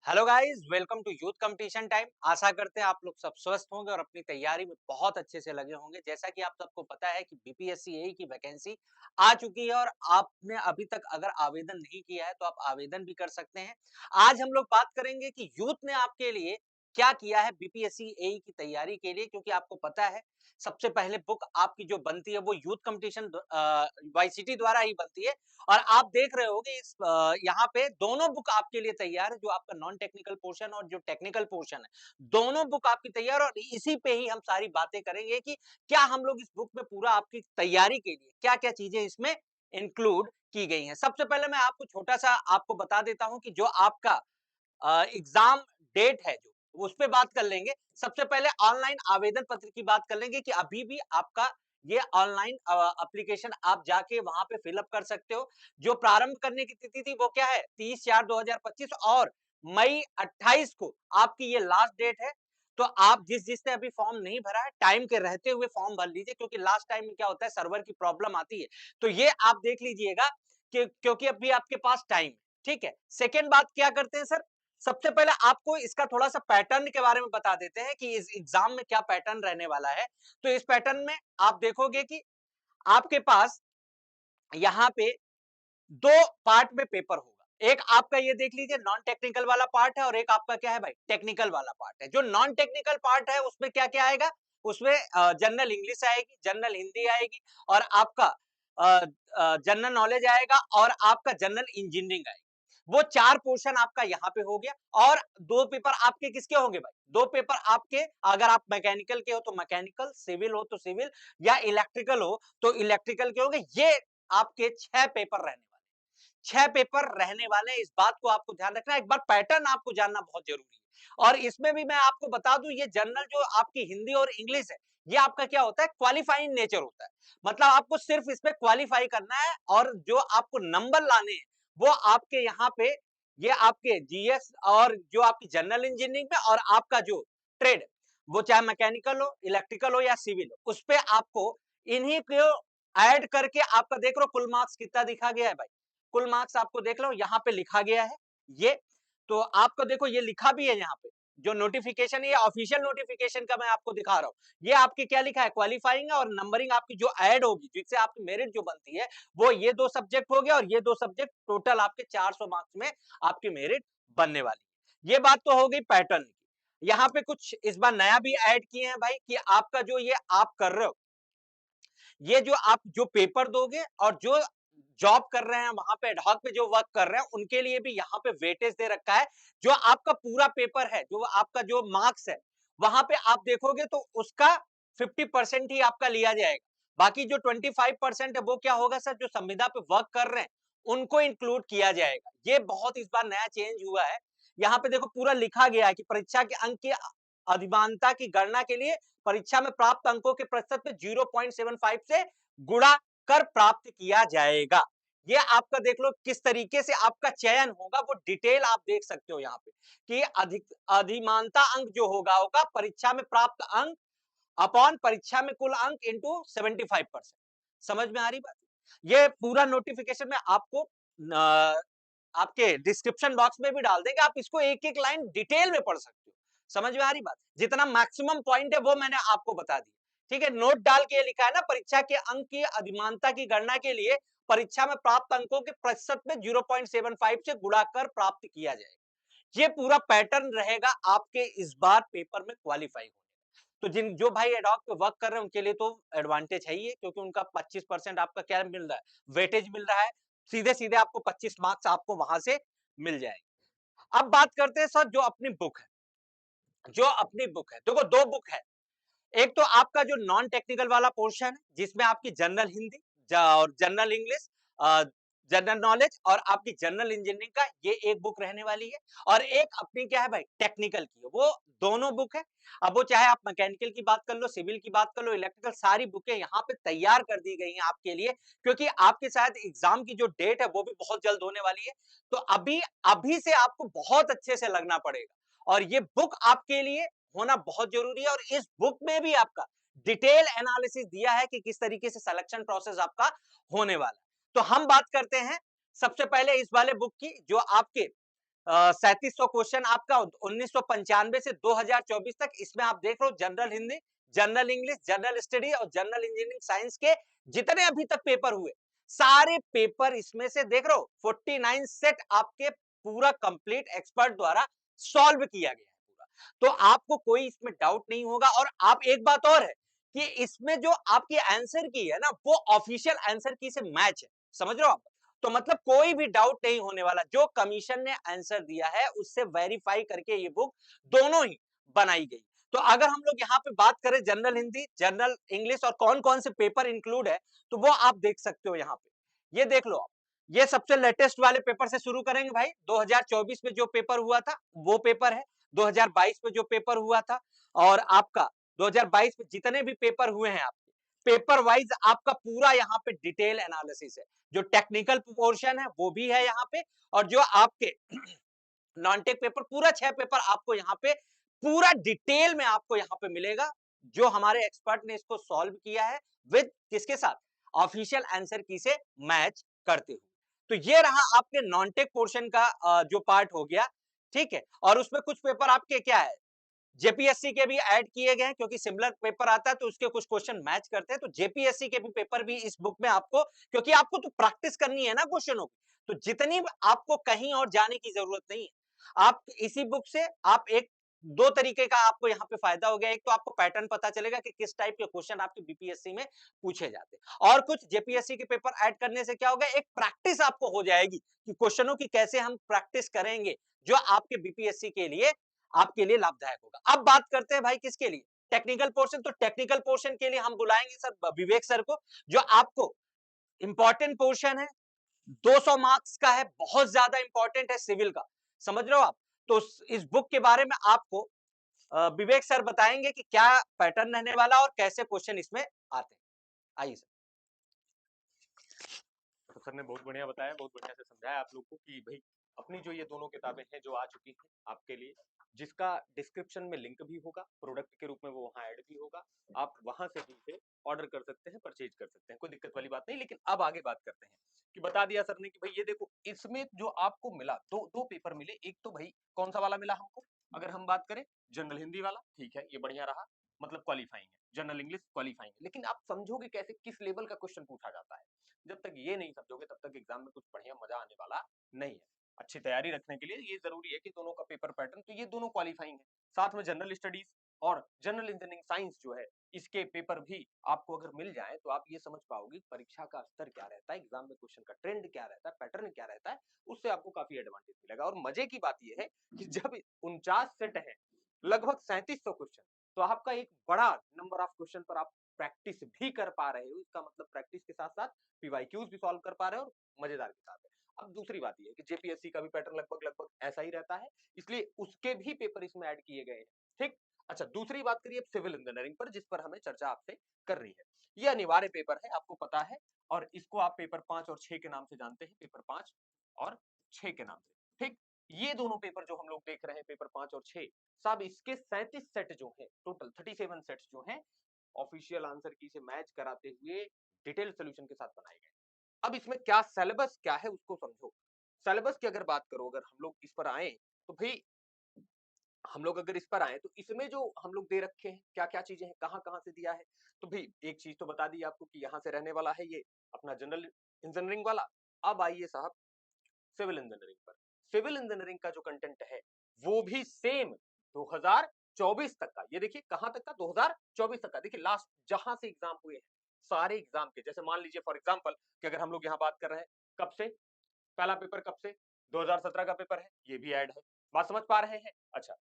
Hello guys, welcome to Youth Competition Time. आशा करते हैं आप लोग सब स्वस्थ होंगे और अपनी तैयारी में बहुत अच्छे से लगे होंगे। जैसा कि आप सबको पता है कि बीपीएससी एई की वैकेंसी आ चुकी है और आपने अभी तक अगर आवेदन नहीं किया है तो आप आवेदन भी कर सकते हैं। आज हम लोग बात करेंगे कि यूथ ने आपके लिए क्या किया है बीपीएससी एई की तैयारी के लिए, क्योंकि आपको पता है सबसे पहले बुक आपकी जो बनती है वो यूथ कंपटीशन वाईसीटी द्वारा ही बनती है। और आप देख रहे होगे इस यहाँ पे दोनों बुक आपके लिए तैयार है, जो आपका नॉन टेक्निकल पोर्शन और जो टेक्निकल पोर्शन है, दोनों बुक आपकी तैयार। और इसी पे ही हम सारी बातें करेंगे कि क्या हम लोग इस बुक में पूरा आपकी तैयारी के लिए क्या-क्या चीजें इसमें इंक्लूड की गई हैं। सबसे पहले मैं आपको छोटा सा आपको बता देता हूं कि जो आपका एग्जाम डेट है जो उस पे बात कर लेंगे। सबसे पहले ऑनलाइन आवेदन पत्र की बात कर लेंगे कि अभी भी आपका ये ऑनलाइन एप्लीकेशन आप जाके वहां पे फिलअप कर सकते हो। जो प्रारंभ करने की तिथि थी वो क्या है, 30/4/2025, और मई 28 को आपकी ये लास्ट डेट है। तो आप जिसने अभी फॉर्म नहीं भरा है, टाइम के रहते हुए फॉर्म भर लीजिए, क्योंकि लास्ट टाइम में क्या होता है, सर्वर की प्रॉब्लम आती है। तो ये आप देख लीजिएगा कि क्योंकि अभी आपके पास टाइम है। ठीक है, सेकेंड बात क्या करते हैं सर, सबसे पहले आपको इसका थोड़ा-सा पैटर्न के बारे में बता देते हैं कि इस एग्ज़ाम में क्या पैटर्न रहने वाला है। तो इस पैटर्न में आप देखोगे कि आपके पास यहाँ पे 2 पार्ट में पेपर होगा। एक आपका ये देख लीजिए नॉन टेक्निकल वाला पार्ट है और एक आपका क्या है भाई, टेक्निकल वाला पार्ट है। जो नॉन टेक्निकल पार्ट है उसमें क्या-क्या आएगा? उसमें जनरल इंग्लिश आएगी, जनरल हिंदी आएगी और आपका अ जनरल नॉलेज आएगा और आपका जनरल इंजीनियरिंग आएगी। वो 4 पोर्शन आपका यहाँ पे हो गया। और 2 पेपर आपके किसके होंगे भाई? 2 पेपर आपके, अगर आप मैकेनिकल के हो तो मैकेनिकल, सिविल हो तो सिविल, या इलेक्ट्रिकल हो तो इलेक्ट्रिकल के होंगे। ये आपके 6 पेपर रहने वाले। 6 पेपर रहने वाले हैं, इस बात को आपको ध्यान रखना है। एक बार पैटर्न आपको जानना बहुत जरूरी है। और इसमें भी मैं आपको बता दूं, ये जनरल जो आपकी हिंदी और इंग्लिश है, ये आपका क्या होता है, क्वालिफाइंग नेचर होता है। मतलब आपको सिर्फ इसमें क्वालिफाई करना है और जो आपको नंबर लाने हैं वो आपके यहाँ पे, ये आपके जीएस और जो आपकी जनरल इंजीनियरिंग में और आपका जो ट्रेड, वो चाहे मैकेनिकल हो, इलेक्ट्रिकल हो या सिविल हो, उस पे आपको इन्हीं को ऐड करके आपका देख लो कुल मार्क्स कितना दिखा गया है भाई। कुल मार्क्स आपको देख लो यहाँ पे लिखा गया है ये। तो आपको देखो ये लिखा भी है यहाँ पे, जो नोटिफिकेशन है ये ऑफिशियल नोटिफिकेशन का मैं आपको दिखा रहा हूँ। ये आपके क्या लिखा है, क्वालिफाइंग है, और नंबरिंग आपकी जो ऐड होगी जिससे आपकी मेरिट जो बनती है वो ये 2 सब्जेक्ट हो गया और ये 2 सब्जेक्ट, टोटल आपके 400 मार्क्स में आपकी मेरिट बनने वाली है। ये बात तो हो गई पैटर्न की। यहाँ पे कुछ इस बार नया भी ऐड किए हैं भाई कि आपका जो ये आप कर रहे हो, ये जो आप जो पेपर दोगे और जो जॉब कर रहे हैं वहां पे एडहॉक पे जो वर्क कर रहे हैं उनके लिए भी यहाँ पे वेटेज दे रखा है। जो आपका पूरा पेपर है, जो आपका जो मार्क्स है, वहां पे आप देखोगे तो उसका 50% ही आपका लिया जाएगा। बाकी जो 25% है वो क्या होगा सर, जो संविदा पे वर्क कर रहे हैं उनको इंक्लूड किया जाएगा। ये बहुत इस बार नया चेंज हुआ है। यहाँ पे देखो पूरा लिखा गया है कि परीक्षा के अंक की अधिमानता की गणना के लिए परीक्षा में प्राप्त अंकों के प्रतिशत पे 0.75 से गुणा कर प्राप्त किया जाएगा। ये आपका देख लो किस तरीके से आपका चयन होगा, वो डिटेल आप देख सकते हो यहाँ पे कि अधिक अधिमानता अंक जो होगा परीक्षा में प्राप्त अंक अपॉन परीक्षा में कुल अंक इंटू 75%। समझ में आ रही बात? ये पूरा नोटिफिकेशन में आपको आपके डिस्क्रिप्शन बॉक्स में भी डाल देंगे, आप इसको एक एक लाइन डिटेल में पढ़ सकते हो। समझ में आ रही बात? जितना मैक्सिमम पॉइंट है वो मैंने आपको बता दिया। ठीक है, नोट डाल के लिखा है ना, परीक्षा के अंक की अधिमानता की गणना के लिए परीक्षा में प्राप्त अंकों के प्रतिशत में 0.75 से गुणा कर प्राप्त किया जाएगा। ये पूरा पैटर्न रहेगा आपके इस बार पेपर में क्वालिफाई होने का। तो जिन जो भाई एडहॉक पे वर्क कर रहे हैं उनके लिए तो एडवांटेज है ही है, क्योंकि उनका 25% आपका क्या मिल रहा है, वेटेज मिल रहा है। सीधे सीधे आपको 25 मार्क्स आपको वहां से मिल जाएंगे। अब बात करते हैं सर जो अपनी बुक है, जो अपनी बुक है देखो 2 बुक है। एक तो आपका जो नॉन टेक्निकल वाला पोर्शन है जिसमें आपकी जनरल हिंदी और जनरल इंग्लिश, जनरल नॉलेज और आपकी जनरल इंजीनियरिंग का ये एक बुक रहने वाली है। और एक अपनी क्या है भाई, टेक्निकल की है, वो दोनों बुक है। अब वो चाहे आप मैकेनिकल की बात कर लो, सिविल की बात कर लो, इलेक्ट्रिकल, सारी बुकें यहाँ पे तैयार कर दी गई हैं आपके लिए, क्योंकि आपके शायद एग्जाम की जो डेट है वो भी बहुत जल्द होने वाली है। तो अभी अभी से आपको बहुत अच्छे से लगना पड़ेगा और ये बुक आपके लिए होना बहुत जरूरी है। और इस बुक में भी आपका डिटेल एनालिसिस दिया है कि किस तरीके से सिलेक्शन प्रोसेस आपका होने वाला है। तो हम बात करते हैं सबसे पहले इस वाले बुक की, जो आपके 3700 क्वेश्चन आपका 1995 से 2024 तक। इसमें आप देख रहे हो general Hindi, general English, general study और जनरल इंजीनियरिंग साइंस के जितने अभी तक पेपर हुए, सारे पेपर इसमें से देख रहे हो 49 सेट आपके पूरा कंप्लीट एक्सपर्ट द्वारा सॉल्व किया गया है पूरा। तो आपको कोई इसमें डाउट नहीं होगा। और आप एक बात और है कि इसमें जो आपकी आंसर की है ना, वो ऑफिशियल आंसर की से मैच है। समझ रहे हो आप? तो मतलब कोई भी डाउट नहीं होने वाला। जो कमीशन ने आंसर दिया है उससे वेरीफाई करके ये बुक दोनों ही बनाई गई। तो अगर हम लोग यहाँ पे बात करें जनरल हिंदी, जनरल इंग्लिश और कौन-कौन से पेपर इंक्लूड है, तो वो आप देख सकते हो यहाँ पे। ये देख लो आप। ये सबसे लेटेस्ट वाले पेपर से शुरू करेंगे भाई। 2024 में जो पेपर हुआ था वो पेपर है। 2022 में जो पेपर हुआ था और आपका 2022 में जितने भी पेपर हुए हैं आपके, पेपर वाइज आपका पूरा यहाँ पे डिटेल एनालिसिस है। जो टेक्निकल पोर्शन है वो भी है यहाँ पे, और जो आपके नॉन टेक पेपर पूरा 6 पेपर आपको यहाँ पे पूरा डिटेल में आपको यहाँ पे मिलेगा। जो हमारे एक्सपर्ट ने इसको सॉल्व किया है विद किसके साथ? ऑफिशियल आंसर की से मैच करते हुए। तो ये रहा आपके नॉन टेक पोर्शन का जो पार्ट हो गया, ठीक है। और उसमें कुछ पेपर आपके क्या है, जेपीएससी के भी ऐड किए गए हैं, क्योंकि सिमिलर पेपर आता है तो उसके कुछ क्वेश्चन मैच करते हैं। तो जेपीएससी के भी पेपर भी इस बुक में आपको, क्योंकि आपको तो प्रैक्टिस करनी है ना क्वेश्चनों की, तो जितनी आपको कहीं और जाने की जरूरत नहीं है। आप इसी बुक से आप एक दो तरीके का आपको यहाँ पे फायदा हो गया। एक तो आपको पैटर्न पता चलेगा कि किस टाइप के क्वेश्चन आपके बीपीएससी में पूछे जाते हैं, और कुछ जेपीएससी के पेपर ऐड करने से क्या होगा, एक प्रैक्टिस आपको हो जाएगी कि क्वेश्चनों की कैसे हम प्रैक्टिस करेंगे, जो आपके बीपीएससी के लिए आपके लिए लाभदायक होगा। अब बात करते हैं भाई किसके लिए, टेक्निकल पोर्शन। तो टेक्निकल पोर्शन के लिए हम बुलाएंगे सर विवेक सर को, जो आपको इंपॉर्टेंट पोर्शन है, 200 मार्क्स का है, बहुत ज्यादा इंपॉर्टेंट है सिविल का। समझ रहे हो आप? तो इस बुक के बारे में आपको विवेक सर बताएंगे कि क्या पैटर्न रहने वाला और कैसे क्वेश्चन इसमें आते हैं। आइए सर। तो सर ने बहुत बढ़िया बताया, बहुत बढ़िया से समझाया आप लोग को कि भाई अपनी जो ये दोनों किताबें हैं जो आ चुकी हैं आपके लिए, जिसका डिस्क्रिप्शन में लिंक भी होगा, प्रोडक्ट के रूप में वो वहाँ ऐड भी होगा, आप वहां से भी इसे ऑर्डर कर सकते हैं, परचेज कर सकते हैं, कोई दिक्कत वाली बात नहीं। लेकिन अब आगे बात करते हैं कि बता दिया सर ने कि भाई ये देखो इसमें जो आपको मिला, दो दो पेपर मिले। एक तो भाई कौन सा वाला मिला हमको, अगर हम बात करें जनरल हिंदी वाला, ठीक है ये बढ़िया रहा, मतलब क्वालिफाइंग है। जनरल इंग्लिश क्वालिफाइंग है, लेकिन आप समझोगे कैसे किस लेवल का क्वेश्चन पूछा जाता है। जब तक ये नहीं समझोगे तब तक एग्जाम में कुछ बढ़िया मजा आने वाला नहीं है। अच्छी तैयारी रखने के लिए ये जरूरी है कि दोनों का पेपर पैटर्न, तो ये दोनों क्वालिफाइंग है। साथ में जनरल स्टडीज और जनरल इंजीनियरिंग साइंस जो है, इसके पेपर भी आपको अगर मिल जाए तो आप ये समझ पाओगे परीक्षा का स्तर क्या रहता है, एग्जाम में क्वेश्चन का ट्रेंड क्या रहता है, पैटर्न क्या रहता है। उससे आपको काफी एडवांटेज मिलेगा। और मजे की बात यह है कि जब 49 सेट है, लगभग 3700 क्वेश्चन, तो आपका एक बड़ा नंबर ऑफ क्वेश्चन पर आप प्रैक्टिस भी कर पा रहे हो। इसका मतलब प्रैक्टिस के साथ साथ पीवाईक्यूज भी सॉल्व कर पा रहे हो, और मजेदार किताब है। अब दूसरी बात यह है कि जेपीएससी का भी पैटर्न लगभग लगभग ऐसा ही रहता है, इसलिए उसके भी पेपर इसमें ऐड किए गए हैं। ठीक। अच्छा, दूसरी बात करिए अब सिविल इंजीनियरिंग पर, जिस पर हमें चर्चा आपसे कर रही है। यह अनिवार्य पेपर है, आपको पता है, और इसको आप पेपर 5 और 6 के नाम से जानते हैं, पेपर 5 और 6 के नाम से। ठीक। ये दोनों पेपर जो हम लोग देख रहे हैं, पेपर 5 और 6, सब इसके 37 सेट जो है, टोटल 37 सेट्स जो है, ऑफिशियल आंसर की से मैच कराते हुए डिटेल सोल्यूशन के साथ बनाए गए। अब इसमें क्या सिलेबस क्या है उसको समझो। सिलेबस की अगर बात करो, अगर हम लोग इस पर आए, तो भाई हम लोग अगर इस पर आए तो इसमें जो हम लोग दे रखे हैं क्या क्या चीजें हैं, कहाँ कहाँ से दिया है। तो भाई एक चीज तो बता दी आपको कि यहाँ से रहने वाला है ये अपना जनरल इंजीनियरिंग वाला। अब आइए साहब सिविल इंजीनियरिंग पर। सिविल इंजीनियरिंग का जो कंटेंट है वो भी सेम 2024 तक का। ये देखिए कहां तक का, 2024 तक का। देखिए लास्ट जहां से एग्जाम हुए हैं, सारे एग्जाम के, जैसे मान लीजिए फॉर एग्जांपल कि अगर हम लोग यहाँ बात कर रहे हैं कब से, पहला पेपर कब से, 2017 का पेपर है, ये भी ऐड है। बात समझ पा रहे हैं? अच्छा,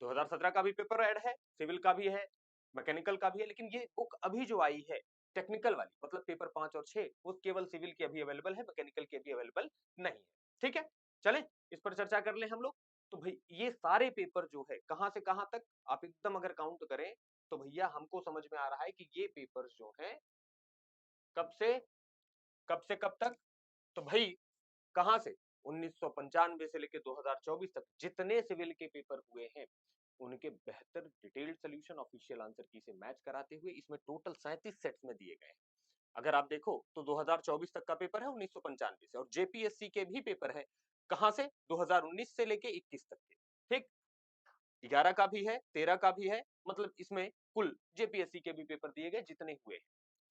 2017 का भी पेपर ऐड है, सिविल का भी है, मैकेनिकल का भी है। लेकिन ये बुक अभी जो आई है टेक्निकल वाली, मतलब पेपर 5 और 6, वो केवल सिविल की अभी अवेलेबल है, मैकेनिकल की अभी अवेलेबल नहीं है। ठीक है, चले इस पर चर्चा कर ले हम लोग। तो भाई ये सारे पेपर जो है कहां से कहां तक आप एकदम अगर काउंट करें, तो भैया हमको समझ में आ रहा है कि ये पेपर्स जो है कब से कब तक। तो भाई कहां से, 1995 से लेकर 2024 तक जितने सिविल के पेपर हुए हैं, उनके बेहतर डिटेल्ड सोल्यूशन ऑफिशियल आंसर की से मैच कराते हुए इसमें टोटल 37 सेट्स में दिए गए हैं। अगर आप देखो तो 2024 तक का पेपर है 1995 से, और जेपीएससी के भी पेपर है कहाँ से? 2019 से लेके 21 तक के, ठीक? 11 का भी है, 13 का भी है, मतलब इसमें कुल जेपीएससी के भी पेपर दिए गए जितने हुए हैं,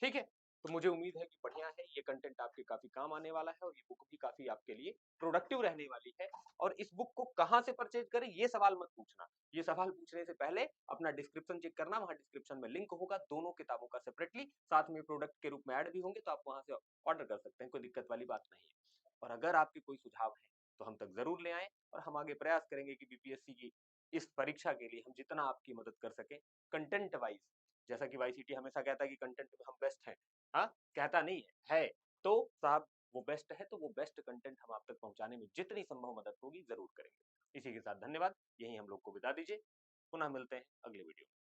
ठीक है? तो मुझे उम्मीद है कि बढ़िया है, ये कंटेंट आपके काफ़ी काम आने वाला है और ये बुक भी काफ़ी आपके लिए प्रोडक्टिव रहने वाली है और इस बुक को कहाँ से परचेज़ करें, ये सवाल मत पूछना। ये सवाल पूछने से पहले अपना डिस्क्रिप्शन चेक करना, वहाँ डिस्क्रिप्शन में लिंक होगा दोनों किताबों का सेपरेटली, साथ में प्रोडक्ट के रूप में ऐड भी होंगे, तो आप वहाँ से ऑर्डर कर सकते हैं, कोई दिक्कत वाली बात नहीं है। और अगर आपके कोई सुझाव हैं, तो हम तक ज़रूर ले आएँ और हम आगे प्रयास करेंगे कि बीपीएससी की इस परीक्षा के लिए हम जितना आपकी मदद कर सकें, कंटेंट वाइज़, जैसा कि वाईसीटी हमेशा कहता है कि कंटेंट में हम बेस्ट हैं, हाँ? कहता नहीं है। तो साहब वो बेस्ट है, तो वो बेस्ट कंटेंट हम आप तक पहुँचाने में जितनी संभव मदद होगी ज़रूर करेंगे। इसी के साथ धन्यवाद, यहीं हम लोग को विदा दीजिए। पुनः मिलते हैं अगले वीडियो में।